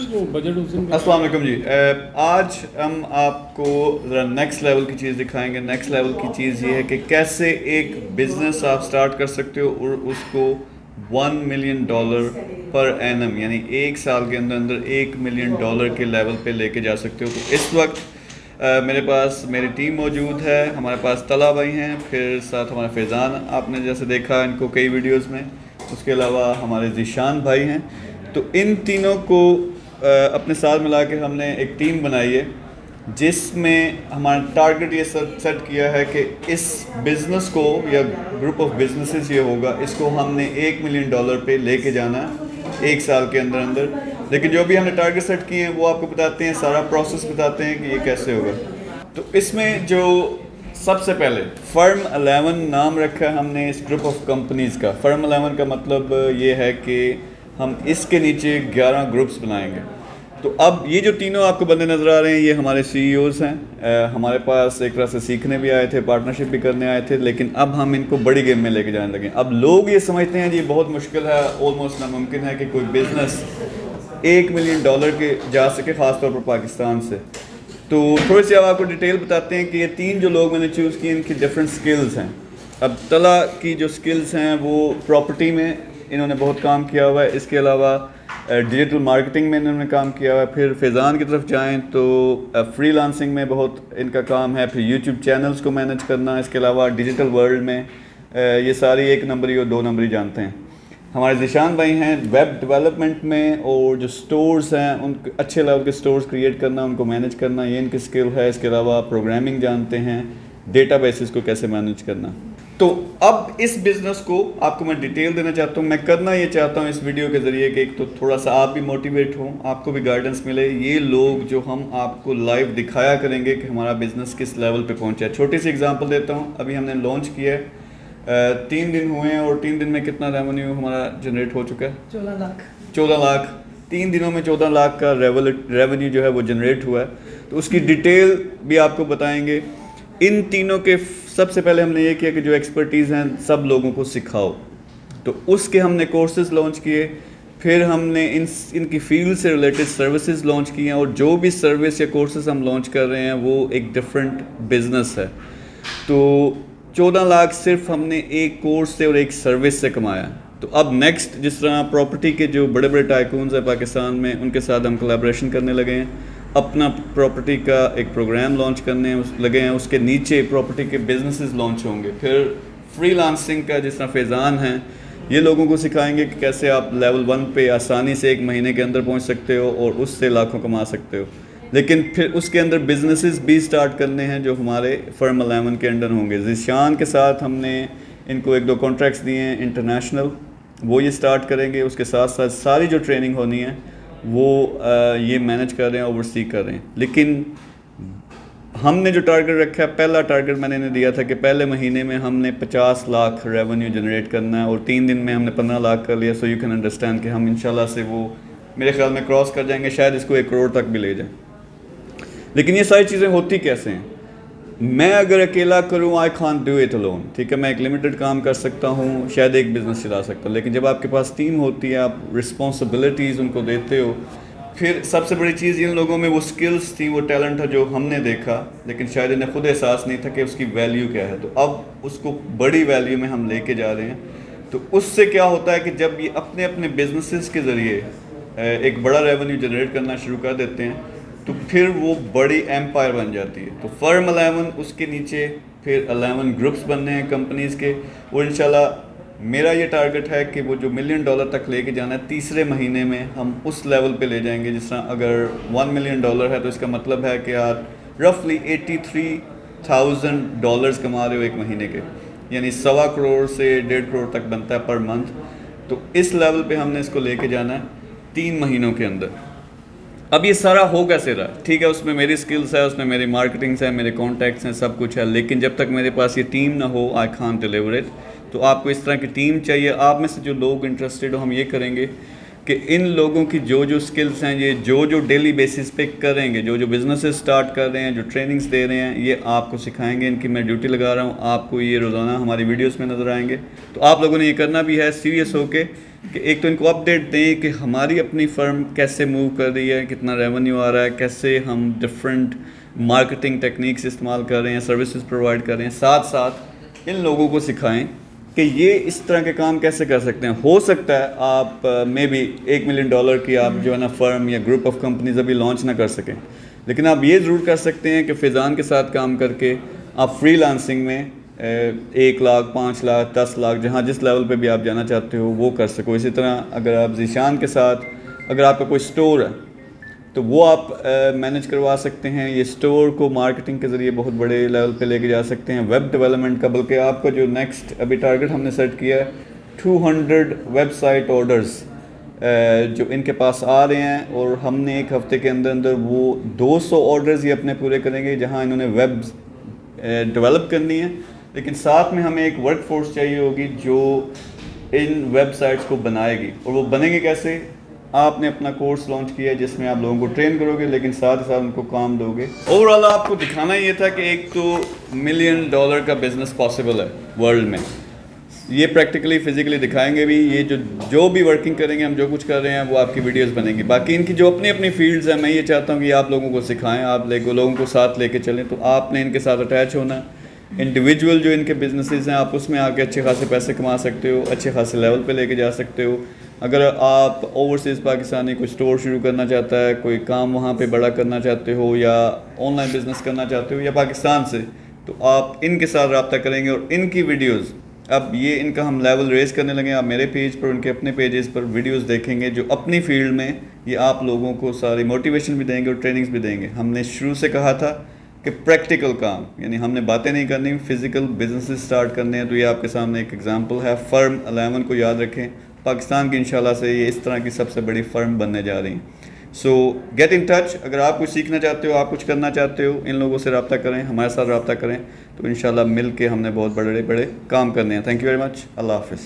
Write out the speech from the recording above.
वो बजट उस दिन अस्सलाम वालेकुम जी। आज हम आपको ज़रा नेक्स्ट लेवल की चीज़ दिखाएंगे। नेक्स्ट लेवल की चीज़ ये है कि कैसे एक बिज़नेस आप स्टार्ट कर सकते हो और उसको $1 मिलियन पर एनम यानी एक साल के अंदर अंदर $1 मिलियन के लेवल पे लेके जा सकते हो। तो इस वक्त मेरे पास मेरी टीम मौजूद है। हमारे पास तला भाई हैं, फिर साथ हमारा फैज़ान, आपने जैसे देखा इनको कई वीडियोस में। उसके अलावा हमारे ज़ीशान भाई हैं। तो इन तीनों को अपने साथ मिला के हमने एक टीम बनाई है जिसमें हमारा टारगेट ये सेट किया है कि इस बिज़नेस को या ग्रुप ऑफ बिजनेसेस ये होगा, इसको हमने $1 मिलियन पे लेके जाना है एक साल के अंदर अंदर। लेकिन जो भी हमने टारगेट सेट किए हैं वो आपको बताते हैं, सारा प्रोसेस बताते हैं कि ये कैसे होगा। तो इसमें जो सबसे पहले फर्म 11 नाम रखा है हमने इस ग्रुप ऑफ कंपनीज़ का। फर्म 11 का मतलब ये है कि हम इसके नीचे 11 ग्रुप्स बनाएंगे। तो अब ये जो तीनों आपको बंदे नज़र आ रहे हैं ये हमारे CEOs हैं। हमारे पास एक तरह से सीखने भी आए थे, पार्टनरशिप भी करने आए थे, लेकिन अब हम इनको बड़ी गेम में लेके जाने लगे। अब लोग ये समझते हैं जी बहुत मुश्किल है, ऑलमोस्ट नामुमकिन है कि कोई बिज़नेस $1 मिलियन के जा सके, ख़ासतौर पर पाकिस्तान से। तो थोड़ी सी अब आपको डिटेल बताते हैं कि ये तीन जो लोग मैंने चूज़ किए इनकी डिफरेंट स्किल्स हैं। अब तला की जो स्किल्स हैं वो प्रॉपर्टी में इन्होंने बहुत काम किया हुआ है, इसके अलावा डिजिटल मार्केटिंग में इन्होंने काम किया हुआ है। फिर फैज़ान की तरफ जाएं तो फ्रीलांसिंग में बहुत इनका काम है, फिर यूट्यूब चैनल्स को मैनेज करना, इसके अलावा डिजिटल वर्ल्ड में ये सारी 1 नंबरी और 2 नंबरी जानते हैं। हमारे ज़ीशान भाई हैं वेब डेवलपमेंट में, और जो स्टोर्स हैं उन अच्छे लेवल के स्टोर्स क्रिएट करना, उनको मैनेज करना, ये इनकी स्किल है। इसके अलावा प्रोग्रामिंग जानते हैं, डेटाबेसेस को कैसे मैनेज करना। तो अब इस बिज़नेस को आपको मैं डिटेल देना चाहता हूँ। मैं करना ये चाहता हूँ इस वीडियो के ज़रिए कि एक तो थोड़ा सा आप भी मोटिवेट हो, आपको भी गाइडेंस मिले। ये लोग जो हम आपको लाइव दिखाया करेंगे कि हमारा बिज़नेस किस लेवल पे पहुँचा है। छोटी सी एग्जांपल देता हूँ। अभी हमने लॉन्च किया है, 3 दिन हुए हैं और 3 दिन में कितना रेवेन्यू हमारा जनरेट हो चुका है? 14 लाख। 3 दिनों में 14 लाख का रेवेन्यू जो है वो जनरेट हुआ है। तो उसकी डिटेल भी आपको बताएंगे। इन तीनों के सबसे पहले हमने ये किया कि जो एक्सपर्टीज़ हैं सब लोगों को सिखाओ, तो उसके हमने कोर्सेज़ लॉन्च किए। फिर हमने इनकी फील्ड से रिलेटेड सर्विसेज लॉन्च किए हैं, और जो भी सर्विस या कोर्सेज़ हम लॉन्च कर रहे हैं वो एक डिफरेंट बिजनेस है। तो 14 लाख सिर्फ हमने एक कोर्स से और एक सर्विस से कमाया। तो अब नेक्स्ट जिस तरह प्रॉपर्टी के जो बड़े बड़े टाइकून्स हैं पाकिस्तान में, उनके साथ हम कोलैबोरेशन करने लगे हैं, अपना प्रॉपर्टी का एक प्रोग्राम लॉन्च करने लगे हैं। उसके नीचे प्रॉपर्टी के बिजनेसेस लॉन्च होंगे। फिर फ्रीलांसिंग का जिस तरह फैज़ान हैं ये लोगों को सिखाएंगे कि कैसे आप लेवल 1 पे आसानी से 1 महीने के अंदर पहुंच सकते हो और उससे लाखों कमा सकते हो। लेकिन फिर उसके अंदर बिजनेसेस भी स्टार्ट करने हैं जो हमारे फर्म 11 के अंडर होंगे। ज़ीशान के साथ हमने इनको 1-2 कॉन्ट्रैक्ट्स दिए हैं इंटरनेशनल, वो ये स्टार्ट करेंगे। उसके साथ साथ सारी जो ट्रेनिंग होनी है वो ये मैनेज कर रहे हैं, ओवरसी कर रहे हैं। लेकिन हमने जो टारगेट रखा है, पहला टारगेट मैंने इन्हें दिया था कि पहले महीने में हमने 50 लाख रेवेन्यू जनरेट करना है, और 3 दिन में हमने 15 लाख कर लिया। सो यू कैन अंडरस्टैंड कि हम इंशाल्लाह से वो मेरे ख्याल में क्रॉस कर जाएंगे, शायद इसको 1 करोड़ तक भी ले जाएं। लेकिन ये सारी चीज़ें होती कैसे हैं? मैं अगर अकेला करूँ, I can't do it alone, ठीक है। मैं एक लिमिटेड काम कर सकता हूँ, शायद एक बिज़नेस चला सकता हूँ। लेकिन जब आपके पास टीम होती है, आप रिस्पॉन्सिबिलिटीज़ उनको देते हो। फिर सबसे बड़ी चीज़ इन लोगों में वो स्किल्स थी, वो टैलेंट था जो हमने देखा, लेकिन शायद इन्हें खुद एहसास नहीं था कि उसकी वैल्यू क्या है। तो अब उसको बड़ी वैल्यू में हम लेके जा रहे हैं। तो उससे क्या होता है कि जब ये अपने अपने बिजनेसेस के ज़रिए एक बड़ा रेवेन्यू जनरेट करना शुरू कर देते हैं तो फिर वो बड़ी एम्पायर बन जाती है। तो फर्म 11, उसके नीचे फिर 11 ग्रुप्स बनने हैं कंपनीज़ के, और इंशाल्लाह मेरा ये टारगेट है कि वो जो $1 मिलियन तक लेके जाना है, तीसरे महीने में हम उस लेवल पे ले जाएंगे। जिस तरह अगर $1 मिलियन है तो इसका मतलब है कि आप रफली $83,000 कमा रहे हो 1 महीने के, यानी 1.25 करोड़ से 1.5 करोड़ तक बनता है पर मंथ। तो इस लेवल पे हमने इसको लेके जाना है 3 महीनों के अंदर। अब ये सारा हो कैसे रहा? ठीक है, उसमें मेरी स्किल्स है, उसमें मेरी मार्केटिंग्स है, मेरे कॉन्टैक्ट्स हैं, सब कुछ है। लेकिन जब तक मेरे पास ये टीम ना हो, आई कांट डिलीवर इट। तो आपको इस तरह की टीम चाहिए। आप में से जो लोग इंटरेस्टेड हो, हम ये करेंगे कि इन लोगों की जो जो स्किल्स हैं, ये जो जो डेली बेसिस पे करेंगे, जो जो बिजनेसेस स्टार्ट कर रहे हैं, जो ट्रेनिंग्स दे रहे हैं, ये आपको सिखाएंगे। इनकी मैं ड्यूटी लगा रहा हूँ, आपको ये रोज़ाना हमारी वीडियोस में नज़र आएंगे। तो आप लोगों ने ये करना भी है सीरियस होके कि एक तो इनको अपडेट दें कि हमारी अपनी फर्म कैसे मूव कर रही है, कितना रेवेन्यू आ रहा है, कैसे हम डिफरेंट मार्केटिंग टेक्निक्स इस्तेमाल कर रहे हैं, सर्विसेज प्रोवाइड कर रहे हैं। साथ साथ इन लोगों को सिखाएं कि ये इस तरह के काम कैसे कर सकते हैं। हो सकता है आप मे बी $1 मिलियन की आप जो है ना फर्म या ग्रुप ऑफ कंपनीज अभी लॉन्च ना कर सकें, लेकिन आप ये ज़रूर कर सकते हैं कि फैज़ान के साथ काम करके आप फ्रीलांसिंग में 1 लाख, 5 लाख, 10 लाख, जहाँ जिस लेवल पे भी आप जाना चाहते हो वो कर सको। इसी तरह अगर आप ज़ीशान के साथ अगर आपका कोई स्टोर है तो वो आप मैनेज करवा सकते हैं। ये स्टोर को मार्केटिंग के ज़रिए बहुत बड़े लेवल पे लेके जा सकते हैं। वेब डेवलपमेंट का, बल्कि आपका जो नेक्स्ट अभी टारगेट हमने सेट किया है 200 वेबसाइट ऑर्डर्स जो इनके पास आ रहे हैं, और हमने एक हफ़्ते के अंदर अंदर वो 200 ऑर्डर्स ये अपने पूरे करेंगे जहां इन्होंने वेब डेवलप करनी है। लेकिन साथ में हमें एक वर्क फोर्स चाहिए होगी जो इन वेबसाइट्स को बनाएगी। और वो बनेंगे कैसे? आपने अपना कोर्स लॉन्च किया है जिसमें आप लोगों को ट्रेन करोगे, लेकिन साथ ही साथ उनको काम दोगे। ओवरऑल आपको दिखाना ये था कि एक तो $1 मिलियन का बिजनेस पॉसिबल है वर्ल्ड में। ये प्रैक्टिकली फिजिकली दिखाएंगे भी। ये जो भी वर्किंग करेंगे, हम जो कुछ कर रहे हैं वो आपकी वीडियोस बनेंगी। बाकी इनकी जो अपनी अपनी फील्ड्स हैं, मैं ये चाहता हूँ कि आप लोगों को सिखाएं, आप लोगों को साथ लेके चलें। तो आपने इनके साथ अटैच होना। इंडिविजुअल जो इनके बिजनेसेस हैं आप उसमें आके अच्छे खासे पैसे कमा सकते हो, अच्छे खासे लेवल पे लेके जा सकते हो। अगर आप ओवरसीज़ पाकिस्तानी कोई स्टोर शुरू करना चाहता है, कोई काम वहाँ पे बड़ा करना चाहते हो, या ऑनलाइन बिजनेस करना चाहते हो, या पाकिस्तान से, तो आप इनके साथ रब्ता करेंगे। और इनकी वीडियोस अब ये इनका हम लेवल रेस करने लगे। आप मेरे पेज पर, उनके अपने पेजेस पर वीडियोस देखेंगे जो अपनी फील्ड में ये आप लोगों को सारी मोटिवेशन भी देंगे और ट्रेनिंग्स भी देंगे। हमने शुरू से कहा था कि प्रैक्टिकल काम, यानी हमने बातें नहीं करनी, फिजिकल बिजनेसेस स्टार्ट करने हैं। तो ये आपके सामने एक एग्जांपल है। फर्म 11 को याद रखें, पाकिस्तान की इंशाल्लाह से ये इस तरह की सबसे बड़ी फर्म बनने जा रही हैं। सो गेट इन टच। अगर आप कुछ सीखना चाहते हो, आप कुछ करना चाहते हो, इन लोगों से रब्ता करें, हमारे साथ रब्ता करें, तो इंशाल्लाह मिल के हमने बहुत बड़े बड़े काम करने हैं। Thank you very much. अल्लाह हाफिज़।